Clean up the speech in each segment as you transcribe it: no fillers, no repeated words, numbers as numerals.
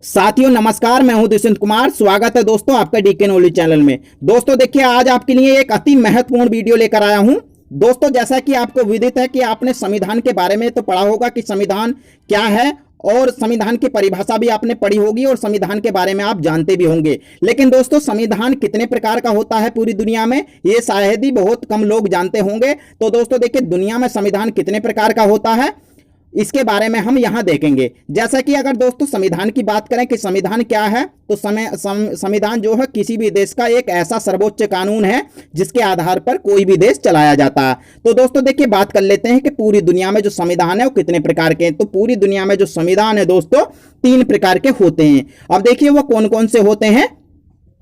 साथियों नमस्कार, मैं हूं दुष्यंत कुमार। स्वागत है दोस्तों आपका डीके नॉलेज चैनल में। दोस्तों देखिए, आज आपके लिए एक अति महत्वपूर्ण वीडियो लेकर आया हूं। दोस्तों जैसा कि आपको विदित है कि आपने संविधान के बारे में तो पढ़ा होगा कि संविधान क्या है, और संविधान की परिभाषा भी आपने पढ़ी होगी और संविधान के बारे में आप जानते भी होंगे। लेकिन दोस्तों संविधान कितने प्रकार का होता है पूरी दुनिया में, ये शायद ही बहुत कम लोग जानते होंगे। तो दोस्तों देखिए, दुनिया में संविधान कितने प्रकार का होता है इसके बारे में हम यहां देखेंगे। जैसा कि अगर दोस्तों संविधान की बात करें कि संविधान क्या है, तो संविधान जो है किसी भी देश का एक ऐसा सर्वोच्च कानून है जिसके आधार पर कोई भी देश चलाया जाता है। तो दोस्तों देखिए, बात कर लेते हैं कि पूरी दुनिया में जो संविधान है वो कितने प्रकार के हैं। तो पूरी दुनिया में जो संविधान है दोस्तों 3 प्रकार के होते हैं। अब देखिए वो कौन कौन से होते हैं,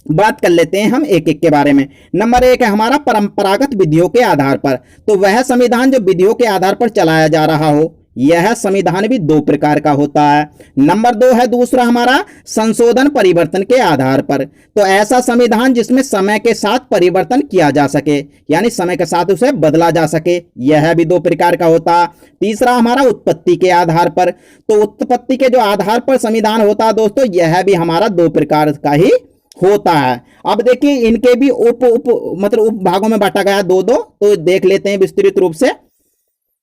बात कर लेते हैं हम एक एक के बारे में। नंबर 1 है हमारा परंपरागत विधियों के आधार पर। तो वह संविधान जो विधियों के आधार पर चलाया जा रहा हो, यह संविधान भी 2 प्रकार का होता है। नंबर 2 है दूसरा हमारा संशोधन परिवर्तन के आधार पर। तो ऐसा संविधान जिसमें समय के साथ परिवर्तन किया जा सके, यानी समय के साथ उसे बदला जा सके, यह भी 2 प्रकार का होता है। तीसरा हमारा उत्पत्ति के आधार पर। तो उत्पत्ति के जो आधार पर संविधान होता है दोस्तों, यह भी हमारा 2 प्रकार का ही होता है। अब देखिए इनके भी उप भागों में बांटा गया 2-2। तो देख लेते हैं विस्तृत रूप से।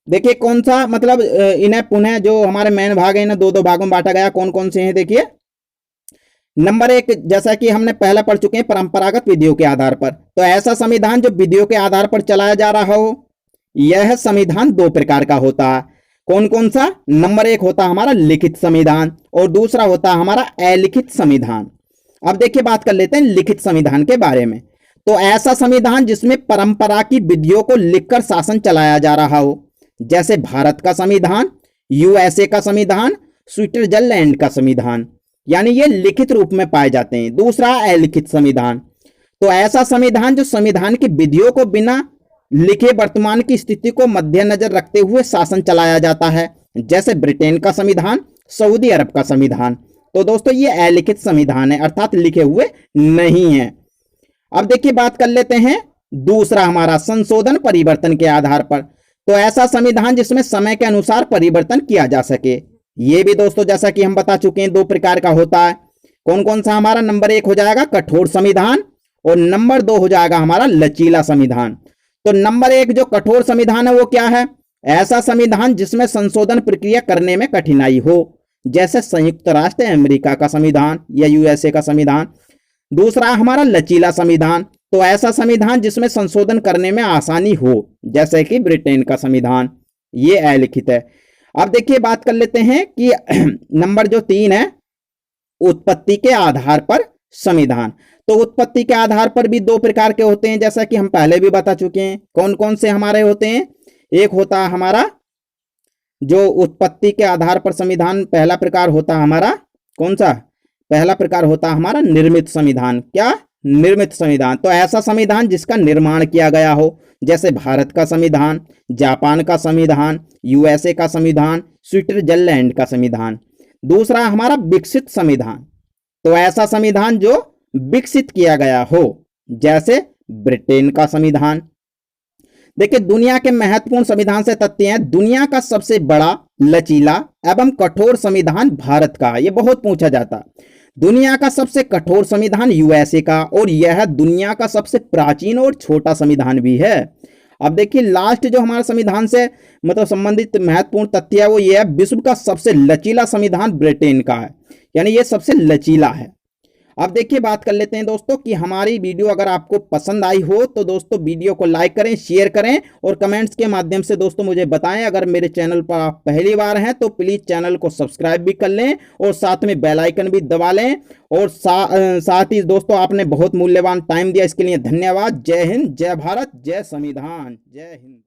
देखिए कौन सा मतलब इन्हें पुनः जो हमारे मेन भाग है इन्हें 2-2 भागों में बांटा गया। कौन कौन से हैं देखिए। नंबर 1 जैसा कि हमने पहले पढ़ चुके हैं, परंपरागत विधियों के आधार पर। तो ऐसा संविधान जो विधियों के आधार पर चलाया जा रहा हो, यह संविधान 2 प्रकार का होता है। कौन कौन सा? नंबर 1 होता हमारा लिखित संविधान और दूसरा होता हमारा अलिखित संविधान। अब देखिए बात कर लेते हैं लिखित संविधान के बारे में। तो ऐसा संविधान जिसमें परंपरा की विधियों को लिखकर शासन चलाया जा रहा हो, जैसे भारत का संविधान, यूएसए का संविधान, स्विट्जरलैंड का संविधान, यानी ये लिखित रूप में पाए जाते हैं। दूसरा अलिखित संविधान। तो ऐसा संविधान जो संविधान की विधियों को बिना लिखे वर्तमान की स्थिति को मद्देनजर रखते हुए शासन चलाया जाता है, जैसे ब्रिटेन का संविधान, सऊदी अरब का संविधान। तो दोस्तों ये अलिखित संविधान है, अर्थात लिखे हुए नहीं है। अब देखिए बात कर लेते हैं दूसरा हमारा संशोधन परिवर्तन के आधार पर। तो ऐसा संविधान जिसमें समय के अनुसार परिवर्तन किया जा सके, ये भी दोस्तों जैसा कि हम बता चुके हैं 2 प्रकार का होता है। कौन कौन सा? हमारा नंबर 1 हो जाएगा कठोर संविधान और नंबर 2 हो जाएगा हमारा लचीला संविधान। तो नंबर 1 जो कठोर संविधान है वो क्या है? ऐसा संविधान जिसमें संशोधन प्रक्रिया करने में कठिनाई हो, जैसे संयुक्त राष्ट्र अमेरिका का संविधान या यूएसए का संविधान। दूसरा हमारा लचीला संविधान। तो ऐसा संविधान जिसमें संशोधन करने में आसानी हो, जैसे कि ब्रिटेन का संविधान, ये अलिखित है। अब देखिए बात कर लेते हैं कि नंबर जो 3 है उत्पत्ति के आधार पर संविधान। तो उत्पत्ति के आधार पर भी 2 प्रकार के होते हैं, जैसा कि हम पहले भी बता चुके हैं। कौन कौन से हमारे होते हैं? एक होता है हमारा जो उत्पत्ति के आधार पर संविधान, पहला प्रकार होता है हमारा कौन सा? पहला प्रकार होता है हमारा निर्मित संविधान। क्या? निर्मित संविधान। तो ऐसा संविधान जिसका निर्माण किया गया हो, जैसे भारत का संविधान, जापान का संविधान, यूएसए का संविधान, स्विट्जरलैंड का संविधान। दूसरा हमारा विकसित संविधान। तो ऐसा संविधान जो विकसित किया गया हो, जैसे ब्रिटेन का संविधान। देखिए दुनिया के महत्वपूर्ण संविधान से तथ्य हैं। दुनिया का सबसे बड़ा, लचीला एवं कठोर संविधान भारत का, यह बहुत पूछा जाता है। दुनिया का सबसे कठोर संविधान यूएसए का, और यह दुनिया का सबसे प्राचीन और छोटा संविधान भी है। अब देखिए लास्ट जो हमारे संविधान से मतलब संबंधित महत्वपूर्ण तथ्य है वो ये है, विश्व का सबसे लचीला संविधान ब्रिटेन का है, यानी ये सबसे लचीला है। अब देखिए बात कर लेते हैं दोस्तों कि हमारी वीडियो अगर आपको पसंद आई हो तो दोस्तों वीडियो को लाइक करें, शेयर करें और कमेंट्स के माध्यम से दोस्तों मुझे बताएं। अगर मेरे चैनल पर आप पहली बार हैं तो प्लीज़ चैनल को सब्सक्राइब भी कर लें और साथ में बेल आइकन भी दबा लें। और साथ ही दोस्तों आपने बहुत मूल्यवान टाइम दिया, इसके लिए धन्यवाद। जय हिंद, जय भारत, जय संविधान, जय हिंद।